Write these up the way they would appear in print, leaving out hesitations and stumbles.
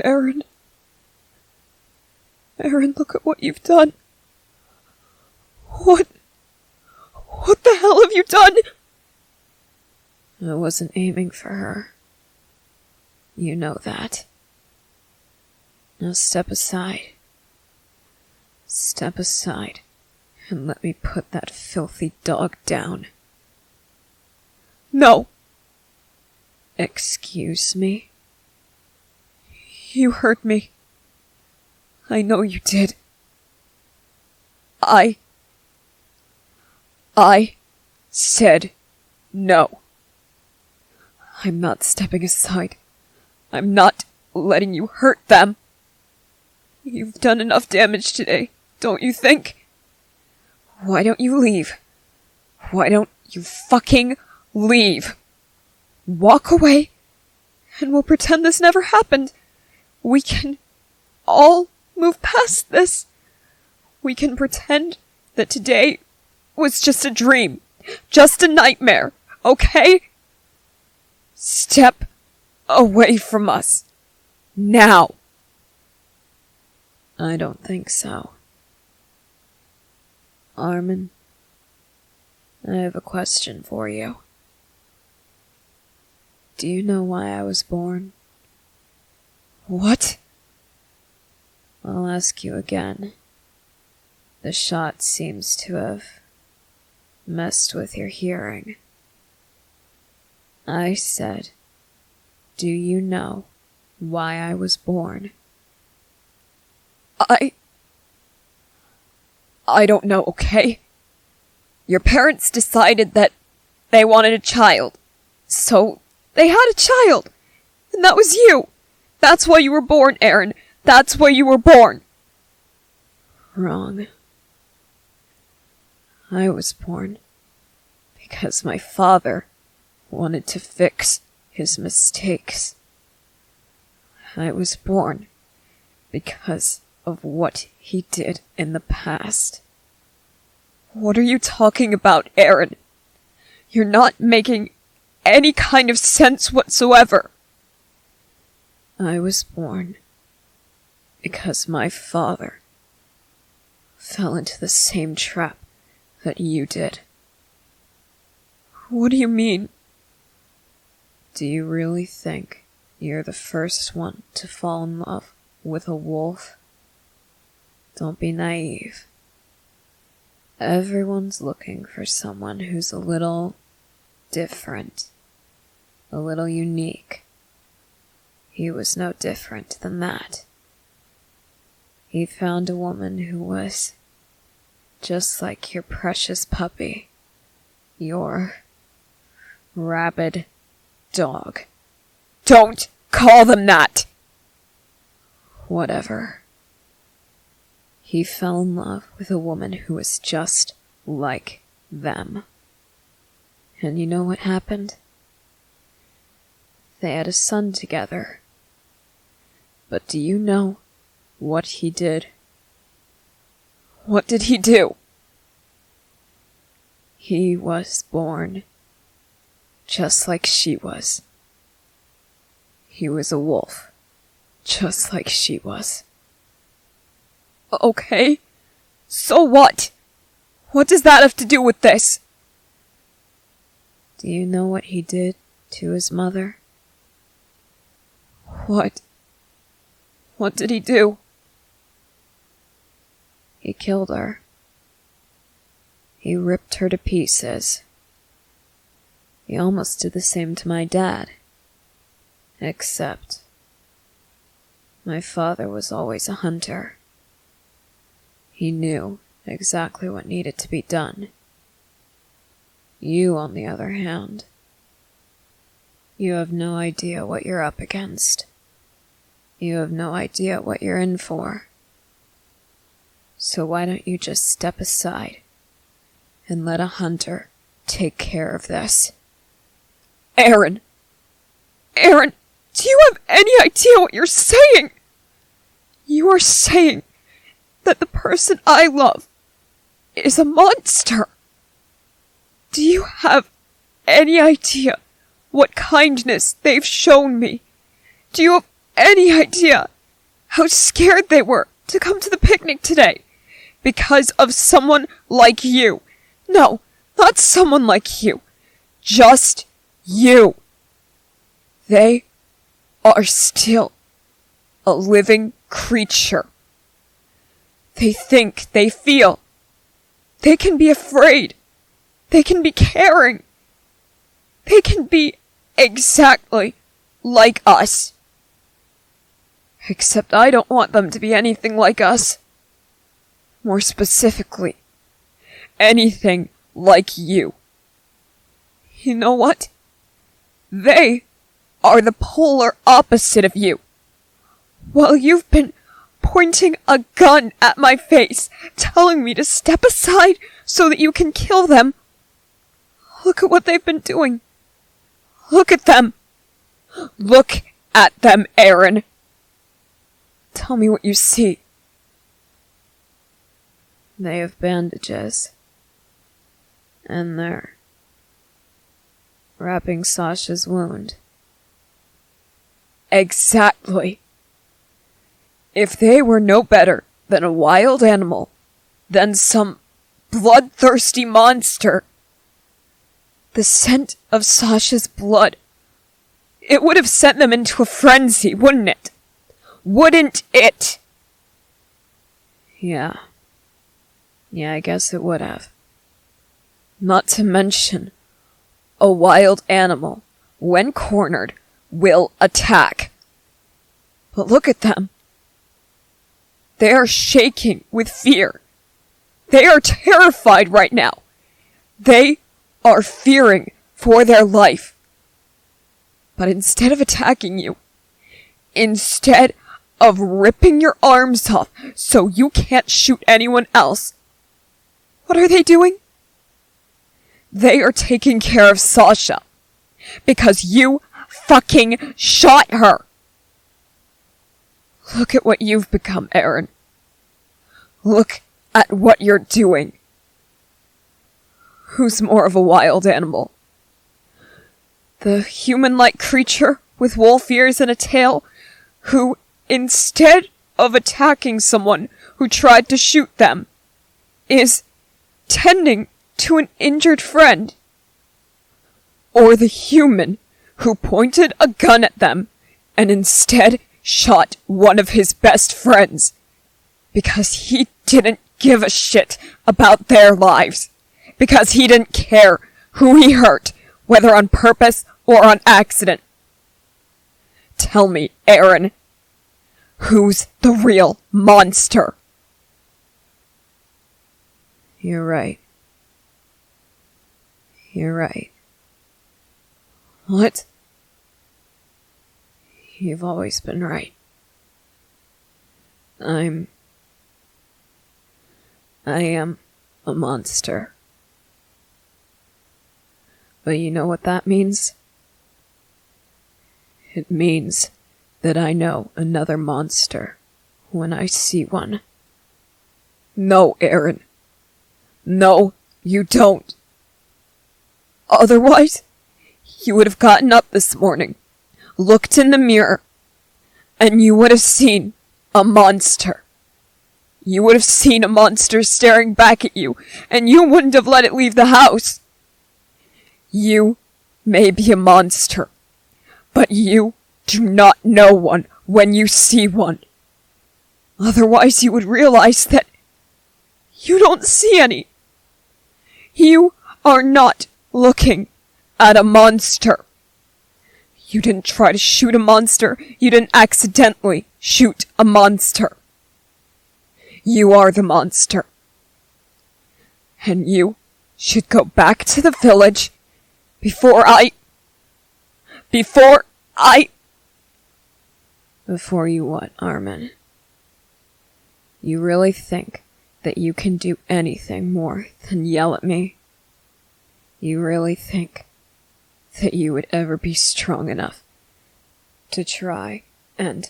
Eren. Eren, look at what you've done. What the hell have you done? I wasn't aiming for her. You know that. Now step aside. Step aside and let me put that filthy dog down. No. Excuse me? You hurt me. I know you did. I said no. I'm not stepping aside. I'm not letting you hurt them. You've done enough damage today, don't you think? Why don't you leave? Why don't you fucking leave? Walk away, and we'll pretend this never happened. We can all move past this. We can pretend that today was just a dream, just a nightmare, okay? Step away from us. Now. I don't think so. Armin, I have a question for you. Do you know why I was born? What? I'll ask you again. The shot seems to have messed with your hearing. I said, do you know why I was born? I don't know, okay? Your parents decided that they wanted a child. So, they had a child. And that was you. That's why you were born, Eren. That's why you were born. Wrong. I was born because my father wanted to fix his mistakes. I was born because of what he did in the past. What are you talking about, Eren? You're not making any kind of sense whatsoever. I was born because my father fell into the same trap that you did. What do you mean? Do you really think you're the first one to fall in love with a wolf? Don't be naive. Everyone's looking for someone who's a little different, a little unique. He was no different than that. He found a woman who was just like your precious puppy, your rabid dog. Don't call them that! Whatever. He fell in love with a woman who was just like them. And you know what happened? They had a son together. But do you know what he did? What did he do? He was born just like she was. He was a wolf, just like she was. Okay, so what? What does that have to do with this? Do you know what he did to his mother? What? What did he do? He killed her. He ripped her to pieces. He almost did the same to my dad. Except, my father was always a hunter. He knew exactly what needed to be done. You, on the other hand, you have no idea what you're up against. You have no idea what you're in for. So why don't you just step aside and let a hunter take care of this? Eren! Eren, do you have any idea what you're saying? You are saying that the person I love is a monster. Do you have any idea what kindness they've shown me? Do you have any idea how scared they were to come to the picnic today because of someone like you. No, not someone like you. Just you. They are still a living creature. They think, they feel. They can be afraid. They can be caring. They can be exactly like us. Except I don't want them to be anything like us. More specifically, anything like you. You know what? They are the polar opposite of you. While you've been pointing a gun at my face, telling me to step aside so that you can kill them, look at what they've been doing. Look at them. Look at them, Eren. Tell me what you see. They have bandages. And they're wrapping Sasha's wound. Exactly. If they were no better than a wild animal, than some bloodthirsty monster, the scent of Sasha's blood, it would have sent them into a frenzy, wouldn't it? Wouldn't it? Yeah, I guess it would have. Not to mention, a wild animal, when cornered, will attack. But look at them. They are shaking with fear. They are terrified right now. They are fearing for their life. But instead of attacking you, instead of ripping your arms off so you can't shoot anyone else, what are they doing? They are taking care of Sasha. Because you fucking shot her. Look at what you've become, Eren. Look at what you're doing. Who's more of a wild animal? The human-like creature with wolf ears and a tail, who, instead of attacking someone who tried to shoot them, is tending to an injured friend? Or the human who pointed a gun at them and instead shot one of his best friends because he didn't give a shit about their lives, because he didn't care who he hurt, whether on purpose or on accident? Tell me, Eren, who's the real monster? You're right. You're right. What? You've always been right. I am a monster. But you know what that means? It means that I know another monster when I see one. No, Eren. No, you don't. Otherwise, you would have gotten up this morning, looked in the mirror, and you would have seen a monster. You would have seen a monster staring back at you, and you wouldn't have let it leave the house. You may be a monster, but you do not know one when you see one. Otherwise, you would realize that you don't see any. You are not looking at a monster. You didn't try to shoot a monster. You didn't accidentally shoot a monster. You are the monster. And you should go back to the village before you what, Armin? You really think that you can do anything more than yell at me? You really think that you would ever be strong enough to try and...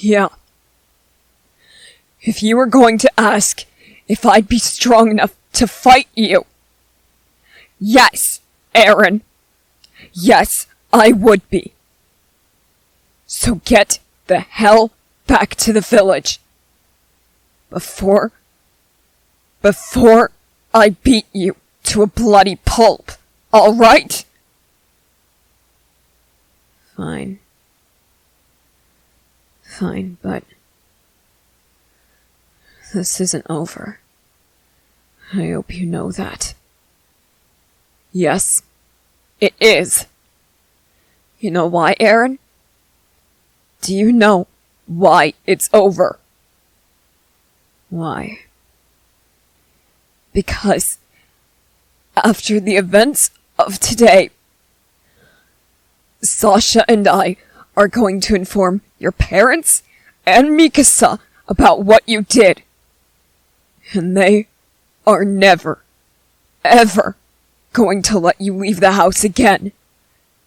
Yeah. If you were going to ask if I'd be strong enough to fight you, yes, Eren. Yes, I would be. So get the hell back to the village. Before I beat you to a bloody pulp, all right? Fine. Fine, but this isn't over. I hope you know that. Yes, it is. You know why, Eren? Do you know why it's over? Why? Because after the events of today, Sasha and I are going to inform your parents and Mikasa about what you did. And they are never, ever going to let you leave the house again.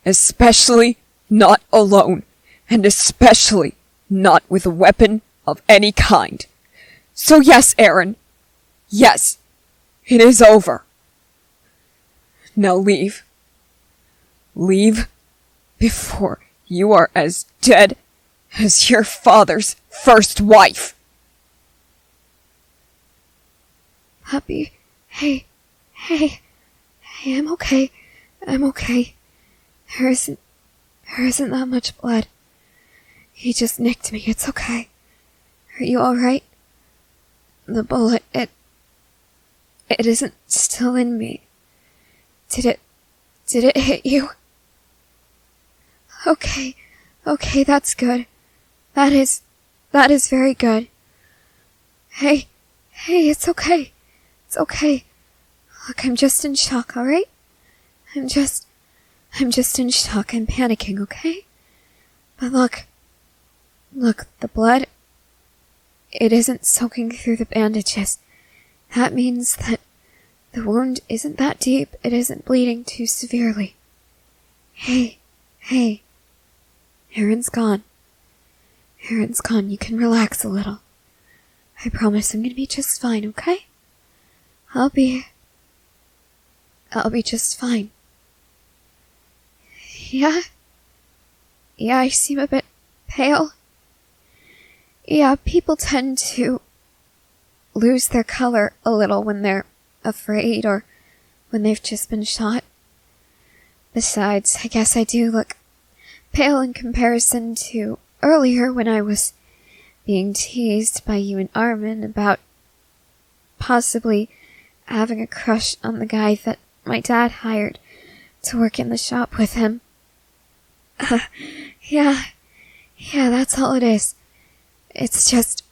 Especially not alone, and especially not with a weapon of any kind. So yes, Eren. Yes, it is over. Now leave. Leave before you are as dead as your father's first wife. Puppy, hey, I'm okay. I'm okay. There isn't that much blood. He just nicked me, it's okay. Are you alright? The bullet, it isn't still in me. Did it hit you? Okay, that's good. That is very good. Hey, it's okay. It's okay. Look, I'm just in shock, alright? I'm just in shock. I'm panicking, okay? But look, the blood, it isn't soaking through the bandages. That means that the wound isn't that deep. It isn't bleeding too severely. Hey, Eren's gone. You can relax a little. I promise I'm gonna be just fine, okay? I'll be just fine. Yeah, I seem a bit pale. Yeah, people tend to lose their color a little when they're afraid or when they've just been shot. Besides, I guess I do look pale in comparison to earlier when I was being teased by you and Armin about possibly having a crush on the guy that my dad hired to work in the shop with him. Yeah, that's all it is. It's just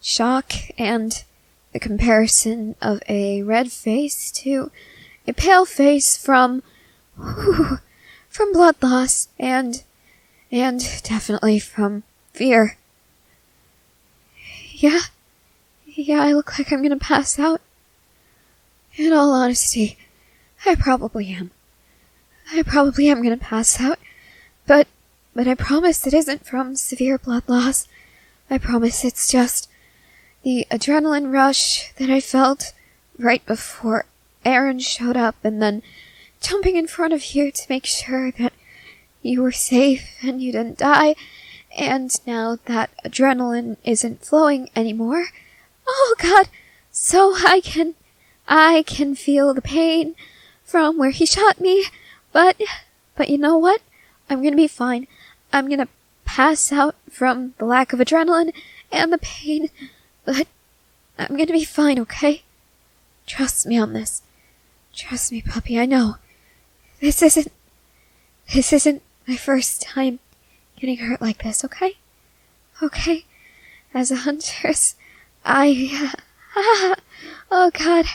shock and the comparison of a red face to a pale face from blood loss and definitely from fear. Yeah, I look like I'm gonna pass out. In all honesty, I probably am. I probably am gonna pass out, but I promise it isn't from severe blood loss. I promise it's just the adrenaline rush that I felt right before Eren showed up and then jumping in front of you to make sure that you were safe and you didn't die, and now that adrenaline isn't flowing anymore, oh god, so I can feel the pain from where he shot me, but you know what? I'm gonna be fine. I'm gonna pass out from the lack of adrenaline and the pain, but I'm gonna be fine, okay? Trust me on this. Trust me, puppy, I know. This isn't my first time getting hurt like this, okay? Okay? As a huntress, oh god.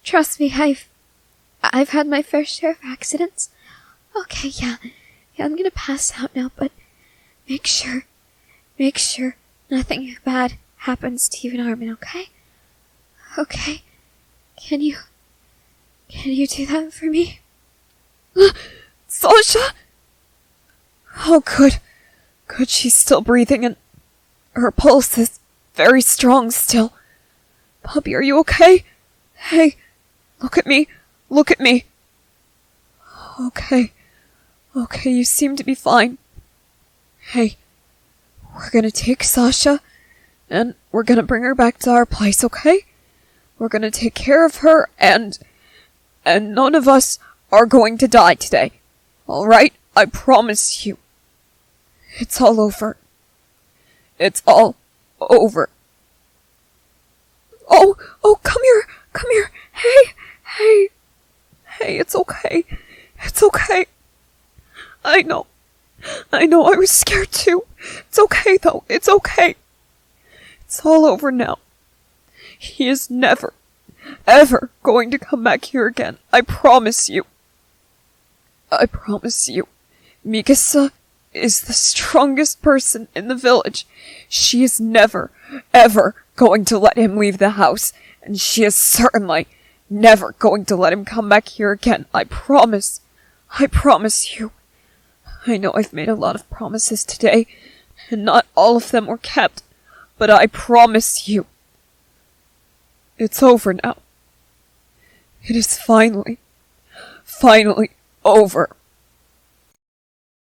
Trust me, I've had my fair share of accidents. Okay, yeah, I'm gonna pass out now, but make sure nothing bad happens to you and Armin, okay? Okay? Can you do that for me? Sasha? Oh, good. Good, she's still breathing and her pulse is very strong still. Puppy, are you okay? Hey, look at me. Okay. Okay, you seem to be fine. Hey, we're gonna take Sasha, and we're gonna bring her back to our place, okay? We're gonna take care of her, and none of us are going to die today. Alright? I promise you. It's all over. It's all over. Oh, come here. Hey, it's okay. It's okay. I know, I was scared too. It's okay though, it's okay. It's all over now. He is never, ever going to come back here again. I promise you. I promise you. Mikasa is the strongest person in the village. She is never, ever going to let him leave the house, and she is certainly never going to let him come back here again. I promise you. I know I've made a lot of promises today, and not all of them were kept, but I promise you. It's over now. It is finally over.